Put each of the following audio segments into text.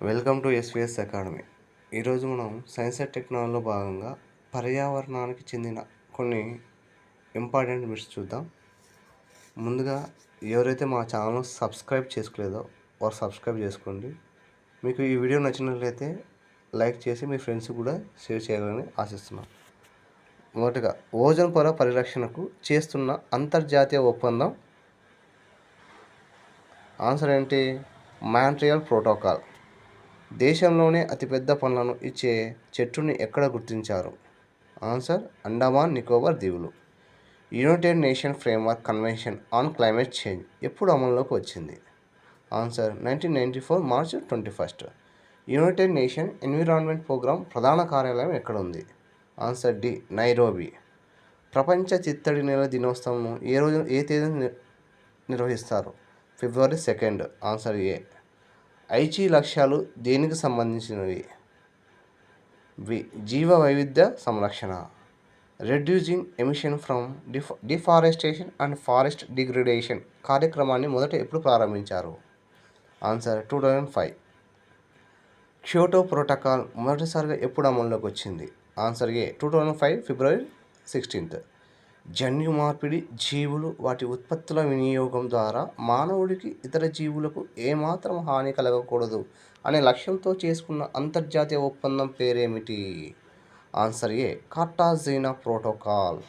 Welcome to SVS academy. ఈరోజు మనం science and టెక్నాలజీలో భాగంగా పర్యావరణానికి చెందిన కొన్ని ఇంపార్టెంట్ మిట్స్ చూద్దాం. ముందుగా ఎవరైతే మా ఛానల్ సబ్స్క్రైబ్ చేసుకోలేదో వారు సబ్స్క్రైబ్ చేసుకోండి. మీకు ఈ వీడియో నచ్చినట్లయితే లైక్ చేసి మీ ఫ్రెండ్స్ కూడా షేర్ చేయాలని ఆశిస్తున్నాం. మొదటగా ఓజోన్ పొర పరిరక్షణకు చేస్తున్న అంతర్జాతీయ ఒప్పందం. ఆన్సర్ ఏంటి? Montreal protocol. దేశంలోనే అతిపెద్ద పండ్లను ఇచ్చే చెట్టుని ఎక్కడ గుర్తించారు? ఆన్సర్ అండమాన్ నికోబార్ దీవులు. United Nation framework convention on climate change ఎప్పుడు అమల్లోకి వచ్చింది? Answer 1994 March 21. United Nation environment programme ప్రధాన కార్యాలయం ఎక్కడ ఉంది? Answer D Nairobi. ప్రపంచ చిత్తడి నేల దినోత్సవం ఏ తేదీన నిర్వహిస్తారు? ఫిబ్రవరి 2. ఆన్సర్ ఏ. ఐచి లక్ష్యాలు దేనికి సంబంధించినవి? జీవ వైవిధ్య సంరక్షణ. Reducing emission from deforestation and forest degradation కార్యక్రమాన్ని మొదట ఎప్పుడు ప్రారంభించారు? ఆన్సర్ 2005. క్యోటో ప్రోటోకాల్ మొదటిసారిగా ఎప్పుడు అమల్లోకి వచ్చింది? ఆన్సర్ ఏ 2005 ఫిబ్రవరి 16. జన్యు మార్పిడి జీవులు వాటి ఉత్పత్తుల వినియోగం ద్వారా మానవుడికి ఇతర జీవులకు ఏమాత్రం హాని కలగకూడదు అనే లక్ష్యంతో చేసుకున్న అంతర్జాతీయ ఒప్పందం పేరేమిటి? ఆన్సర్ ఏ కార్టాజీనా ప్రోటోకాల్.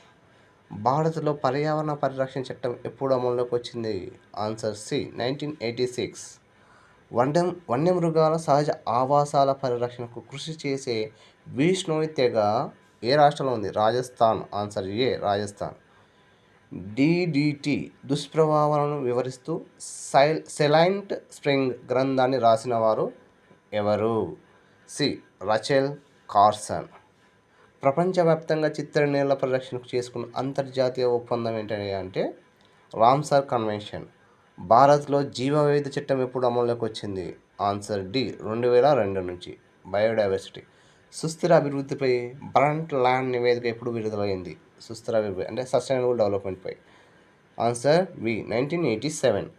భారత్లో పర్యావరణ పరిరక్షణ చట్టం ఎప్పుడు అమల్లోకి వచ్చింది? Answer C 1986. వన్యమృగాల సహజ ఆవాసాల పరిరక్షణకు కృషి చేసే బిష్నోయ్ తెగ ఏ రాష్ట్రంలో ఉంది? Rajasthan. Answer A Rajasthan. DDT దుష్ప్రభావాలను వివరిస్తూ సెలైంట్ స్ప్రింగ్ గ్రంథాన్ని రాసిన వారు ఎవరు? C Rachel Carson. ప్రపంచవ్యాప్తంగా చిత్తడి నేల పరిరక్షణకు చేసుకున్న అంతర్జాతీయ ఒప్పందం ఏంటంటే రామ్సర్ కన్వెన్షన్. భారత్లో జీవ వైవిధ్య చట్టం ఎప్పుడు అమల్లోకి వచ్చింది? ఆన్సర్ డి 2002 నుంచి. బయోడైవర్సిటీ. సుస్థిర అభివృద్ధిపై బ్రంట్ ల్యాండ్ నివేదిక ఎప్పుడు విడుదలైంది? సుస్థిర అభివృద్ధి అంటే సస్టైనబుల్ డెవలప్మెంట్పై. Answer B 1987.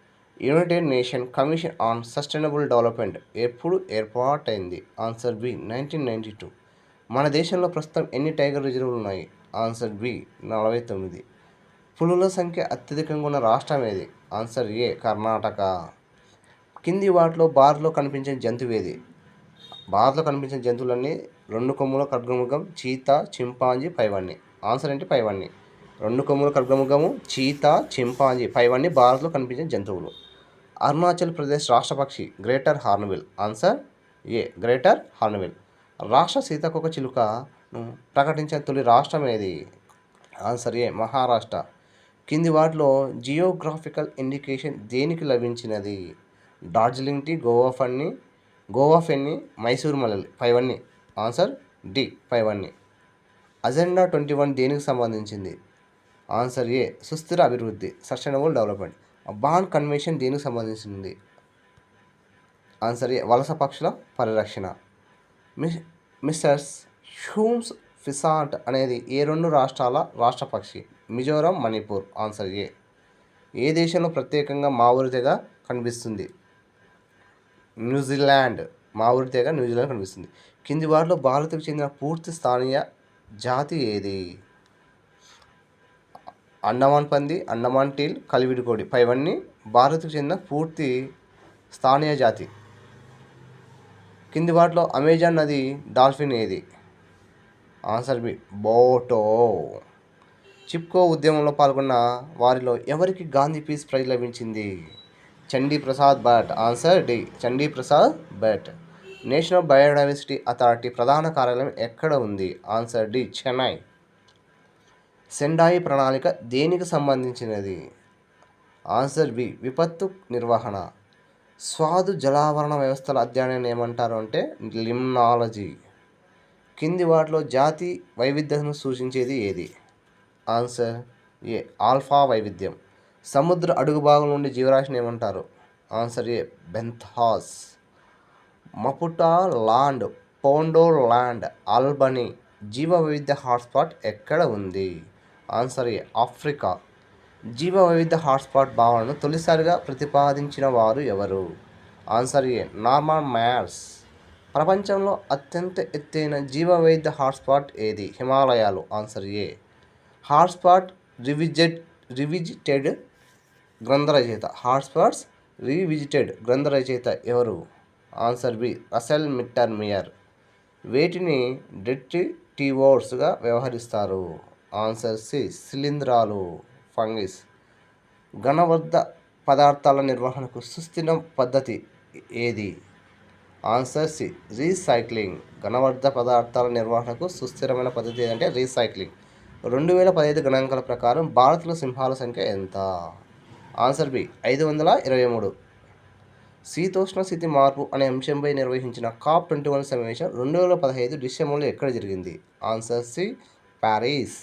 United nation commission on sustainable development ఎప్పుడు ఏర్పాటైంది? Answer B 1992. మన దేశంలో ప్రస్తుతం ఎన్ని టైగర్ రిజర్వులు ఉన్నాయి? Answer B 49. పులుల సంఖ్య అత్యధికంగా ఉన్న రాష్ట్రం ఏది? Answer A Karnataka. కింది వాటిలో భారత్లో కనిపించే జంతువు ఏది? భారత్లో కనిపించిన జంతువులన్నీ 2 కొమ్ముల ఖడ్గమృగం, చీతా, చింపాంజీ, పైవన్నీ. ఆన్సర్ ఏంటి? పైవన్నీ. 2 కొమ్ముల ఖడ్గమృగము, చీతా, చింపాంజీ, పైవన్నీ భారత్లో కనిపించిన జంతువులు. అరుణాచల్ ప్రదేశ్ రాష్ట్ర పక్షి గ్రేటర్ హార్న్బిల్. ఆన్సర్ ఏ గ్రేటర్ హార్న్బిల్. రాష్ట్ర సీతాకోక చిలుకను ప్రకటించిన తొలి రాష్ట్రం ఏది? ఆన్సర్ ఏ మహారాష్ట్ర. కింది వాటిలో జియోగ్రాఫికల్ ఇండికేషన్ దేనికి లభించినది? డార్జిలింగ్ టీ, గోవా ఫెన్ని, మైసూర్ మల్లెలు, పైవన్నీ. ఆన్సర్ డి పైవన్నీ. అజెండా 21 దేనికి సంబంధించింది? ఆన్సర్ ఏ సుస్థిర అభివృద్ధి సస్టైనబుల్ డెవలప్మెంట్. బాన్ కన్వెన్షన్ దేనికి సంబంధించింది? ఆన్సర్ ఏ వలస పక్షుల పరిరక్షణ. మిస్టర్స్ హ్యూమ్స్ ఫిసాంట్ అనేది ఏ 2 రాష్ట్రాల రాష్ట్ర పక్షి? మిజోరం, మణిపూర్. ఆన్సర్ ఏ. ఏ దేశంలో ప్రత్యేకంగా మావోరి తెగ కనిపిస్తుంది? న్యూజిలాండ్. మావోరి తెగ న్యూజిలాండ్ కనిపిస్తుంది. కింది వాటిలో భారత్కు చెందిన పూర్తి స్థానియ జాతి ఏది? అండమాన్ పంది, అండమాన్ టీల్, కలివిడికోడి, పైవన్నీ భారత్కు చెందిన పూర్తి స్థానియ జాతి. కింది వాటిలో అమెజాన్ నది డాల్ఫిన్ ఏది? Answer B బోటో. చిప్కో ఉద్యమంలో పాల్గొన్న వారిలో ఎవరికి గాంధీ పీస్ ప్రైజ్ లభించింది? Chandi Prasad Bhatt. Answer D Chandi Prasad Bhatt. National biodiversity authority ప్రధాన కార్యాలయం ఎక్కడ ఉంది? Answer D Chennai. సెండాయి ప్రణాళిక దేనికి సంబంధించినది? ఆన్సర్ బి విపత్తు నిర్వహణ. స్వాదు జలావరణ వ్యవస్థల అధ్యయనాన్ని ఏమంటారు అంటే లిమ్నాలజీ. కింది వాటిలో జాతి వైవిధ్యతను సూచించేది ఏది? ఆన్సర్ ఏ ఆల్ఫా వైవిధ్యం. సముద్ర అడుగు భాగం నుండి జీవరాశిని ఏమంటారు? ఆన్సర్ ఏ బెంథాస్. మపుటా లాండ్, పోండో లాండ్, ఆల్బనీ జీవ వైవిధ్య హాట్స్పాట్ ఎక్కడ ఉంది? ఆన్సర్ ఏ ఆఫ్రికా. జీవ వైవిధ్య హాట్స్పాట్ భావనను తొలిసారిగా ప్రతిపాదించిన వారు ఎవరు? ఆన్సర్ ఏ నార్మన్ మ్యార్స్. ప్రపంచంలో అత్యంత ఎత్తైన జీవవైద్య హాట్స్పాట్ ఏది? హిమాలయాలు. ఆన్సర్ ఏ. హాట్స్పాట్ రివిజిటెడ్ గ్రంథ రచయిత. హాట్స్పాట్స్ రీవిజిటెడ్ గ్రంథ రచయిత ఎవరు? Answer B. Russell Meyer. వేటిని డెట్రిటివోర్స్గా వ్యవహరిస్తారు? Answer C. శిలీంధ్రాలు, ఫంగిస్. ఘనవర్ధ పదార్థాల నిర్వహణకు సుస్థిర పద్ధతి ఏది? Answer C. రీసైక్లింగ్. ఘనవర్ధ పదార్థాల నిర్వహణకు సుస్థిరమైన పద్ధతి ఏదంటే రీసైక్లింగ్. 2015 గణాంకాల ప్రకారం భారత్లో సింహాల సంఖ్య ఎంత? Answer B. 523. శీతోష్ణ స్థితి మార్పు అనే అంశంపై నిర్వహించిన COP21 సమావేశం 2015 డిసెంబర్లో ఎక్కడ జరిగింది? Answer C. ప్యారిస్.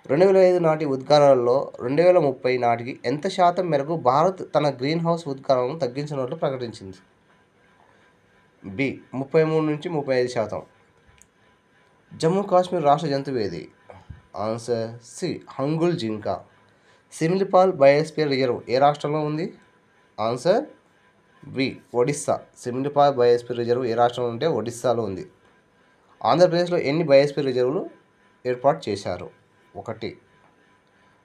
2005 నాటి ఉద్గారాలలో 2030 నాటికి ఎంత శాతం మేరకు భారత్ తన గ్రీన్ హౌస్ ఉద్గారాలను తగ్గించినట్లు ప్రకటించింది? బి. 33-35%. జమ్మూ కాశ్మీర్ రాష్ట్ర జంతువు ఏది? Answer C. హంగుల్ జింక. సిమిలిపాల్ బయోస్పియర్ రిజర్వ్ ఏ రాష్ట్రంలో ఉంది? Answer B. Odisha. Similipal biosphere reserve ఏ రాష్ట్రంలో ఉంటే ఒడిస్సాలో ఉంది. ఆంధ్రప్రదేశ్లో ఎన్ని బయోస్పియర్ రిజర్వులు ఏర్పాటు చేశారు? 1.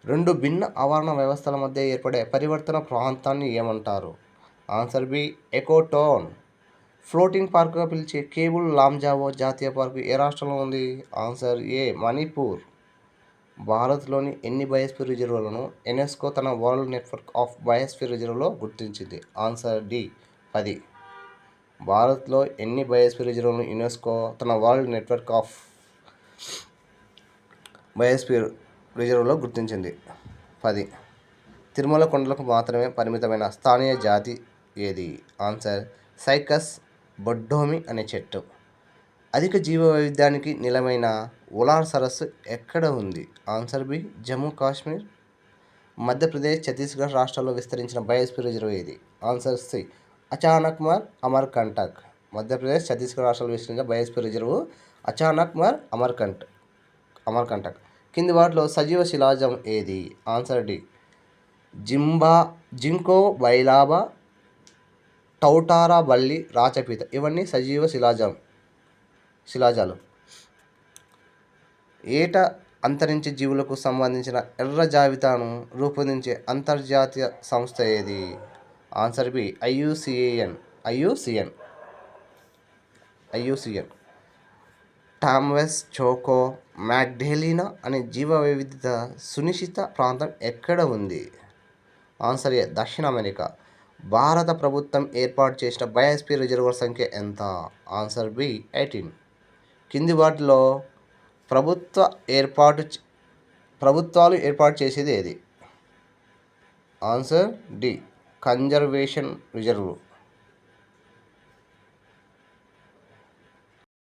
2 భిన్న ఆవరణ వ్యవస్థల మధ్య ఏర్పడే పరివర్తన ప్రాంతాన్ని ఏమంటారు? Answer B. ఎకోటోన్. ఫ్లోటింగ్ పార్కుగా పిలిచే కేబుల్ లాంజావో జాతీయ పార్కు ఏ రాష్ట్రంలో ఉంది? Answer A. మణిపూర్. భారత్లోని ఎన్ని బయోస్పియర్ రిజర్వులను యునెస్కో తన వరల్డ్ నెట్వర్క్ ఆఫ్ బయోస్పియర్ రిజర్వ్లో గుర్తించింది? Answer D. 10. భారత్లో ఎన్ని బయోస్పియర్ రిజర్వులను యునెస్కో తన వరల్డ్ నెట్వర్క్ ఆఫ్ బయోస్పియర్ రిజర్వ్లో గుర్తించింది? 10. తిరుమల కొండలకు మాత్రమే పరిమితమైన స్థానియ జాతి ఏది? ఆన్సర్ సైకస్ బొడ్డోమి అనే చెట్టు. అధిక జీవ వైవిధ్యానికి నిలమైన ఉలార్ సరస్సు ఎక్కడ ఉంది? Answer B. జమ్మూ కాశ్మీర్. మధ్యప్రదేశ్, ఛత్తీస్గఢ్ రాష్ట్రాల్లో విస్తరించిన బయోస్పియర్ రిజర్వ్ ఏది? Answer C. అచానక్మర్ అమర్కంటక్. మధ్యప్రదేశ్, ఛత్తీస్గఢ్ రాష్ట్రాల్లో విస్తరించిన బయోస్పియర్ రిజర్వ్ అచానక్మర్ అమర్కంటక్. కింది వాటిలో సజీవ శిలాజం ఏది? Answer D. Ginkgo biloba, tuatara బల్లి, రాచపీత ఇవన్నీ సజీవ శిలాజాలు. ఏట అంతరించే జీవులకు సంబంధించిన ఎర్ర జాబితాను రూపొందించే అంతర్జాతీయ సంస్థ ఏది? Answer B. IUCN. Tumbes, Choco, Magdalena అనే జీవ వైవిధ్యత సునిశ్చిత ప్రాంతం ఎక్కడ ఉంది? Answer A. దక్షిణ అమెరికా. భారత ప్రభుత్వం ఏర్పాటు చేసిన బయోస్పియర్ రిజర్వుల సంఖ్య ఎంత? Answer B. 18. కింది వాటిలో ప్రభుత్వాలు ఏర్పాటు చేసేది ఏది? Answer D. Conservation reserve.